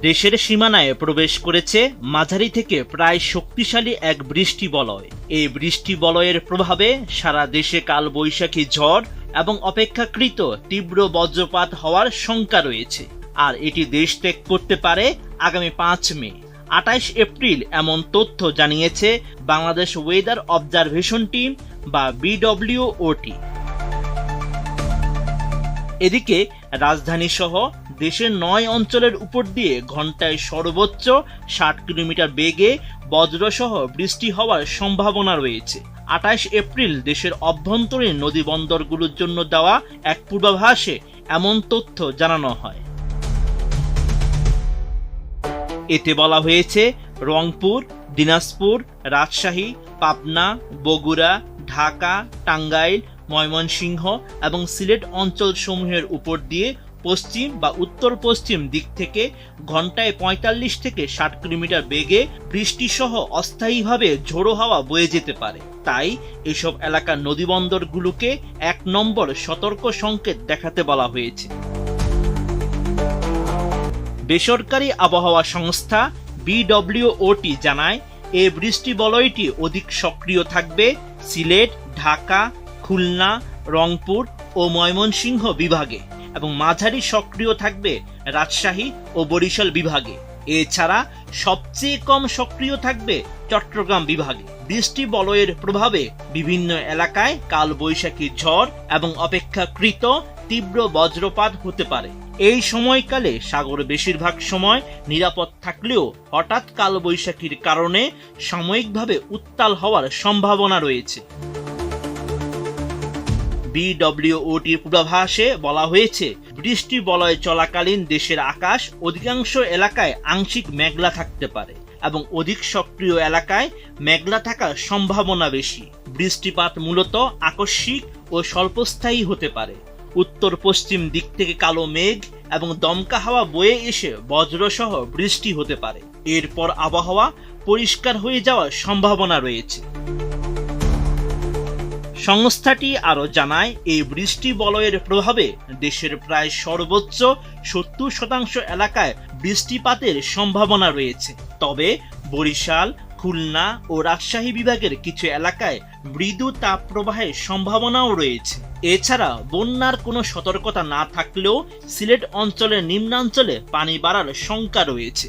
দেশের সীমানায় প্রবেশ করেছে মাঝারি থেকে প্রায় শক্তিশালী এক বৃষ্টি বলয়। এই বৃষ্টি বলয়ের প্রভাবে সারা দেশে কালবৈশাখী ঝড় এবং অপেক্ষাকৃত তীব্র বজ্রপাত হওয়ার শঙ্কা রয়েছে। আর এটি দেশ ত্যাগ করতে পারে আগামী 5 মে। 28 এপ্রিল এমন তথ্য জানিয়েছে বাংলাদেশ ওয়েদার অবজারভেশন টিম বা BWOT। এদিকে রাজধানী সহ দেশের 9 অঞ্চলের উপর দিয়ে ঘন্টায় সর্বোচ্চ 60 কিলোমিটার বেগে বজ্রসহ বৃষ্টি হওয়ার সম্ভাবনা রয়েছে। 28 এপ্রিল দেশের অভ্যন্তরীণ নদী বন্দরগুলোর জন্য দেওয়া এক পূর্বাভাসে এমন তথ্য জানানো হয়। এতে বলা হয়েছে রংপুর, দিনাজপুর, রাজশাহী, পাবনা, বগুড়া, ঢাকা, টাঙ্গাইল, ময়মনসিংহ এবং সিলেট অঞ্চলসমূহের উপর দিয়ে পশ্চিম বা উত্তর পশ্চিম দিক থেকে ঘন্টায় 45 থেকে 60 কিলোমিটার বেগে বৃষ্টিসহ অস্থায়ীভাবে ঝোড়ো হাওয়া বয়ে যেতে পারে। তাই এসব এলাকার নদীবন্দরগুলোকে 1 নম্বর সতর্ক সংকেত দেখাতে বলা হয়েছে। বেসরকারি আবহাওয়া সংস্থা BWOT জানায়, এই বৃষ্টি বলয়টি অধিক সক্রিয় থাকবে সিলেট, ঢাকা, খুলনা, রংপুর ও ময়মনসিংহ বিভাগে এবং মাঝারি সক্রিয় থাকবে রাজশাহী ও বরিশাল বিভাগে। এছাড়া সবচেয়ে কম সক্রিয় থাকবে চট্টগ্রাম বিভাগে। বৃষ্টি বলয়ের প্রভাবে বিভিন্ন এলাকায় কালবৈশাখী ঝড় এবং অপেক্ষাকৃত তীব্র বজ্রপাত হতে পারে। এই সময়কালে সাগর বেশিরভাগ সময় নিরাপদ থাকলেও হঠাৎ কালবৈশাখীর কারণে সাময়িকভাবে উত্তাল হওয়ার সম্ভাবনা রয়েছে। BWOT পূর্বাভাসে বলা হয়েছে, বৃষ্টি বলয় চলাকালীন দেশের আকাশ অধিকাংশ এলাকায় আংশিক মেঘলা থাকতে পারে এবং অধিক সক্রিয় এলাকায় মেঘলা থাকার সম্ভাবনা বেশি। বৃষ্টিপাত মূলত আকস্মিক ও স্বল্পস্থায়ী হতে পারে। উত্তর পশ্চিম দিক থেকে কালো মেঘ এবং দমকা হাওয়া বয়ে এসে বজ্রসহ বৃষ্টি হতে পারে। এরপর আবহাওয়া পরিষ্কার হয়ে যাওয়ার সম্ভাবনা রয়েছে। সংস্থাটি আরও জানায়, এই বৃষ্টি বলয়ের প্রভাবে দেশের প্রায় সর্বোচ্চ 70% এলাকায় বৃষ্টিপাতের সম্ভাবনা রয়েছে। তবে বরিশাল, খুলনা ও রাজশাহী বিভাগের কিছু এলাকায় মৃদু তাপপ্রবাহের সম্ভাবনাও রয়েছে। এছাড়া বন্যার কোনো সতর্কতা না থাকলেও সিলেট অঞ্চলের নিম্নাঞ্চলে পানি বাড়ার শঙ্কা রয়েছে।